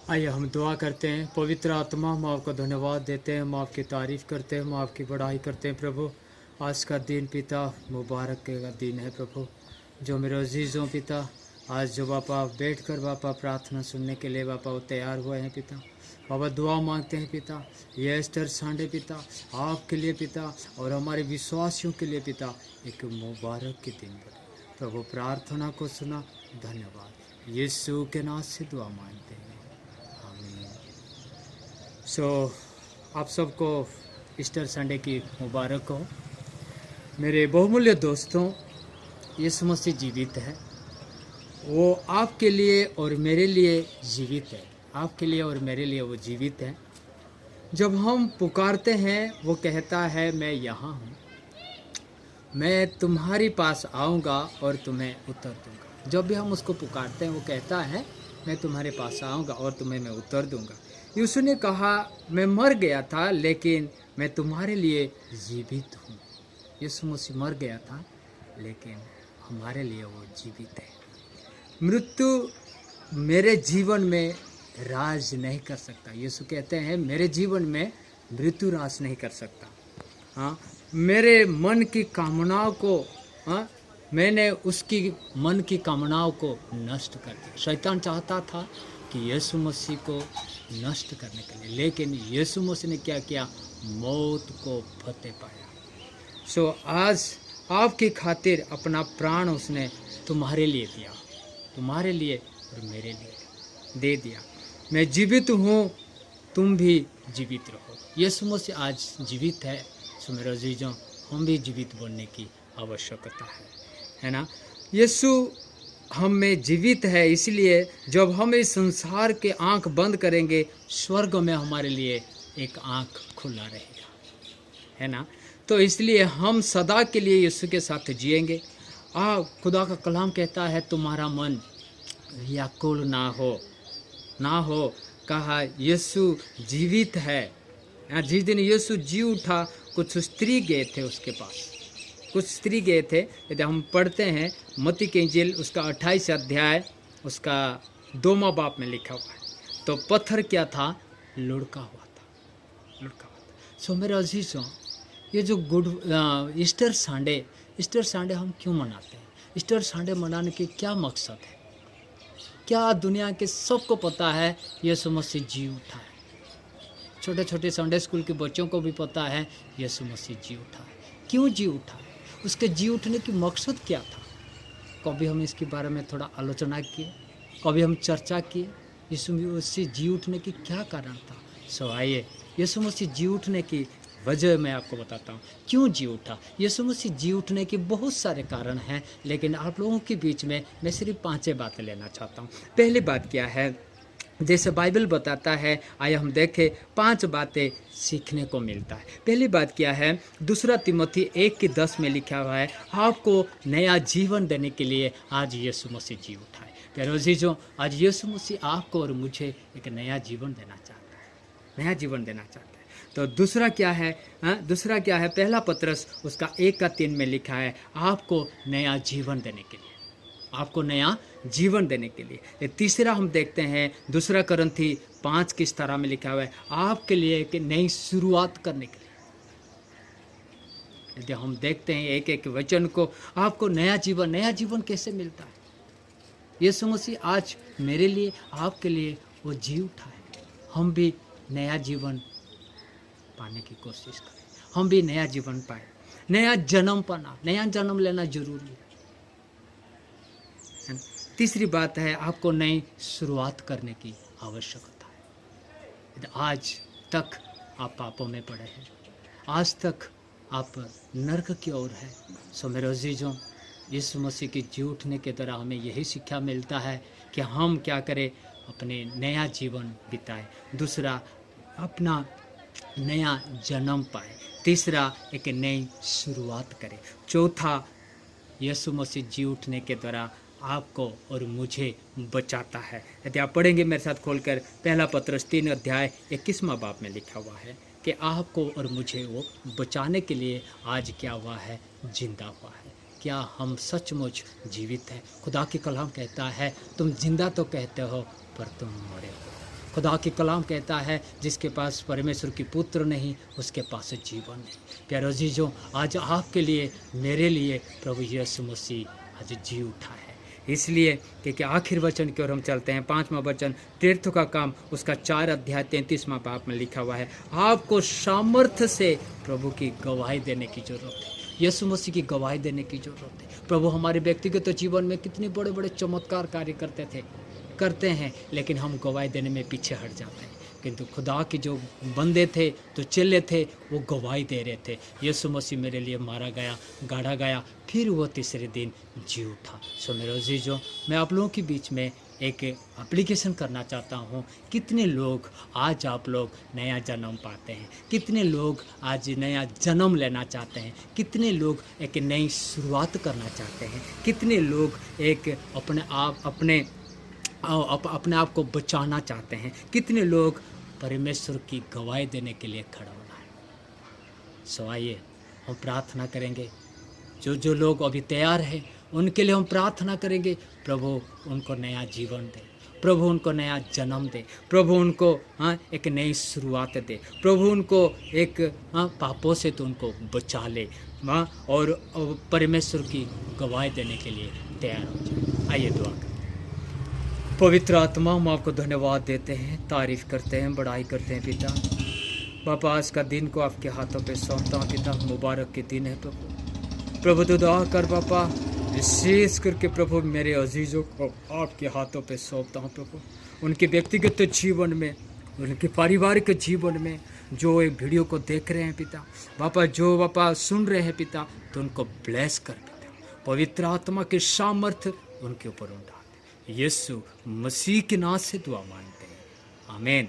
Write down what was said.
आइए हम दुआ करते हैं। पवित्र आत्मा, हम आपको धन्यवाद देते हैं, हम आपकी तारीफ़ करते हैं, हम आपकी बड़ाई करते हैं प्रभु। आज का दिन पिता मुबारक का दिन है प्रभु। जो मेरे अजीज़ों पिता, आज जो बापा बैठ कर बापा प्रार्थना सुनने के लिए बापा वो तैयार हुए हैं पिता। बाबा दुआ मांगते हैं पिता, ये एस्टर संडे पिता आपके लिए पिता और हमारे विश्वासियों के लिए पिता एक मुबारक के दिन बने प्रभु। प्रार्थना को सुना, धन्यवाद। यीशु के नाम से दुआ मांगते हैं, आमीन। आप सबको ईस्टर संडे की मुबारक हो। मेरे बहुमूल्य दोस्तों, यीशु मसीह जीवित है। वो आपके लिए और मेरे लिए जीवित है। आपके लिए और मेरे लिए वो जीवित है। जब हम पुकारते हैं वो कहता है मैं यहाँ हूँ, मैं तुम्हारी पास आऊँगा और तुम्हें उत्तर दूँगा। जब भी हम उसको पुकारते हैं वो कहता है मैं तुम्हारे पास आऊँगा और तुम्हें मैं उत्तर दूँगा। यीशु ने कहा मैं मर गया था लेकिन मैं तुम्हारे लिए जीवित हूँ। यीशु मसीह मर गया था लेकिन हमारे लिए वो जीवित है। मृत्यु मेरे जीवन में राज नहीं कर सकता। यीशु कहते हैं मेरे जीवन में मृत्यु राज नहीं कर सकता। हाँ, मेरे मन की कामनाओं को, हाँ, मैंने उसकी मन की कामनाओं को नष्ट कर दिया। शैतान चाहता था कि यीशु मसीह को नष्ट करने के लिए, लेकिन यीशु मसीह ने क्या किया? मौत को फतेह पाया। आज आपकी खातिर अपना प्राण उसने तुम्हारे लिए दिया, तुम्हारे लिए और मेरे लिए दे दिया। मैं जीवित हूँ, तुम भी जीवित रहो। यीशु मसीह आज जीवित है। मेरे अजीजों, हम भी जीवित बनने की आवश्यकता है ना। यीशु हम में जीवित है, इसलिए जब हम इस संसार के आंख बंद करेंगे, स्वर्ग में हमारे लिए एक आंख खुला रहेगा, है ना। तो इसलिए हम सदा के लिए यीशु के साथ जिएंगे। खुदा का कलाम कहता है तुम्हारा मन व्याकुल ना हो। कहा यीशु जीवित है। जिस दिन यीशु जी उठा, कुछ स्त्री गए थे उसके पास, कुछ स्त्री गए थे। यदि हम पढ़ते हैं मत्ती की इंजील उसका 28 अध्याय उसका 2वां बाब में लिखा हुआ है, तो पत्थर क्या था? लुढ़का हुआ था। मेरे अजीजों, ये जो ईस्टर संडे हम क्यों मनाते हैं? ईस्टर संडे मनाने के क्या मकसद है? क्या दुनिया के सबको पता है यीशु मसीह जी उठा है। छोटे छोटे संडे स्कूल के बच्चों को भी पता है यीशु मसीह जी उठा है। क्यों जी उठा है? उसके जी उठने की मकसद क्या था? कभी हम इसके बारे में थोड़ा आलोचना किए, कभी हम चर्चा किए यीशु मसीह जी उठने की क्या कारण था। आइए यीशु मसीह जी उठने की वजह मैं आपको बताता हूँ क्यों जी उठा। यीशु मसीह जी उठने के बहुत सारे कारण हैं, लेकिन आप लोगों के बीच में मैं सिर्फ 5 बातें लेना चाहता हूँ। पहली बात क्या है? जैसे बाइबल बताता है, आइए हम देखें 5 बातें सीखने को मिलता है। पहली बात क्या है? 2 तिमोथी 1:10 में लिखा हुआ है आपको नया जीवन देने के लिए आज यीशु मसीह जी उठा है। प्यारे अजीजों, आज यीशु मसीह आपको और मुझे एक नया जीवन देना चाहता है, तो दूसरा क्या है? पहला पत्रस उसका 1:3 में लिखा है आपको नया जीवन देने के लिए, ये तीसरा हम देखते हैं 2 करंथी 5 किस तरह में लिखा हुआ है आपके लिए एक नई शुरुआत करने के लिए। यदि हम देखते हैं एक एक वचन को, आपको नया जीवन कैसे मिलता है? यीशु मसीह आज मेरे लिए, आपके लिए वो जी उठा है। हम भी नया जीवन पाने की कोशिश करें, हम भी नया जीवन पाए, नया जन्म लेना जरूरी है। तीसरी बात है आपको नई शुरुआत करने की आवश्यकता है। आज तक आप पापों में पड़े हैं, आज तक आप नरक की ओर है। मेरे अजीजों, यीशु मसीह की जी उठने के द्वारा हमें यही शिक्षा मिलता है कि हम क्या करें? अपने नया जीवन बिताएं। दूसरा, अपना नया जन्म पाए। तीसरा, एक नई शुरुआत करें। चौथा, यीशु मसीह जी उठने के द्वारा आपको और मुझे बचाता है। यदि आप पढ़ेंगे मेरे साथ खोलकर, पहला पत्रस 3 अध्याय 21वां बाब में लिखा हुआ है कि आपको और मुझे वो बचाने के लिए आज क्या हुआ है? जिंदा हुआ है। क्या हम सचमुच जीवित हैं? खुदा की कलाम कहता है तुम जिंदा तो कहते हो पर तुम मरे हो। खुदा की कलाम कहता है जिसके पास परमेश्वर की पुत्र नहीं उसके पास जीवन नहीं। प्यारे अजीजों, आज आपके लिए मेरे लिए प्रभु यीशु मसीह आज जी उठा है। इसलिए क्योंकि आखिर वचन की ओर हम चलते हैं। 5वां वचन तीर्थों का काम उसका 4 अध्याय 33वां पाप में लिखा हुआ है, आपको सामर्थ्य से प्रभु की गवाही देने की जरूरत है। यीशु मसीह की गवाही देने की जरूरत है। प्रभु हमारे व्यक्तिगत जीवन में कितने बड़े बड़े चमत्कार कार्य करते हैं, लेकिन हम गवाही देने में पीछे हट जाते हैं। किंतु खुदा के जो बंदे थे, जो चेले थे, वो गवाही दे रहे थे, यीशु मसीह मेरे लिए मारा गया, गाड़ा गया, फिर वो तीसरे दिन जी उठा। सो मेरे अजीजों, मैं आप लोगों के बीच में एक एप्लीकेशन करना चाहता हूँ। कितने लोग आज आप लोग नया जन्म पाते हैं? कितने लोग आज नया जन्म लेना चाहते हैं? कितने लोग एक नई शुरुआत करना चाहते हैं? कितने लोग एक अपने आप को बचाना चाहते हैं? कितने लोग परमेश्वर की गवाही देने के लिए खड़ा होना है? सो आइए हम प्रार्थना करेंगे। जो लोग अभी तैयार हैं उनके लिए हम प्रार्थना करेंगे। प्रभु उनको नया जीवन दे, प्रभु उनको नया जन्म दे, प्रभु उनको एक नई शुरुआत दे, प्रभु उनको एक पापों से तो उनको बचा ले और परमेश्वर की गवाही देने के लिए तैयार हो जाए। आइए दुआ करें। पवित्र आत्मा, हम आपको धन्यवाद देते हैं, तारीफ करते हैं, बड़ाई करते हैं पिता। बापा, आज का दिन को आपके हाथों पे सौंपता हूँ पिता। मुबारक के दिन है प्रभु तो दुआ कर बापा, विशेष करके प्रभु मेरे अजीज़ों को आपके हाथों पे सौंपता हूँ प्रभु। उनके व्यक्तिगत जीवन में, उनके पारिवारिक जीवन में जो एक वीडियो को देख रहे हैं पिता, बापा जो बापा सुन रहे हैं पिता, तो उनको ब्लेस कर पिता। पवित्र आत्मा के सामर्थ्य उनके ऊपर उंडा। यीशु मसीह के नाम से दुआ मांगते हैं, आमीन।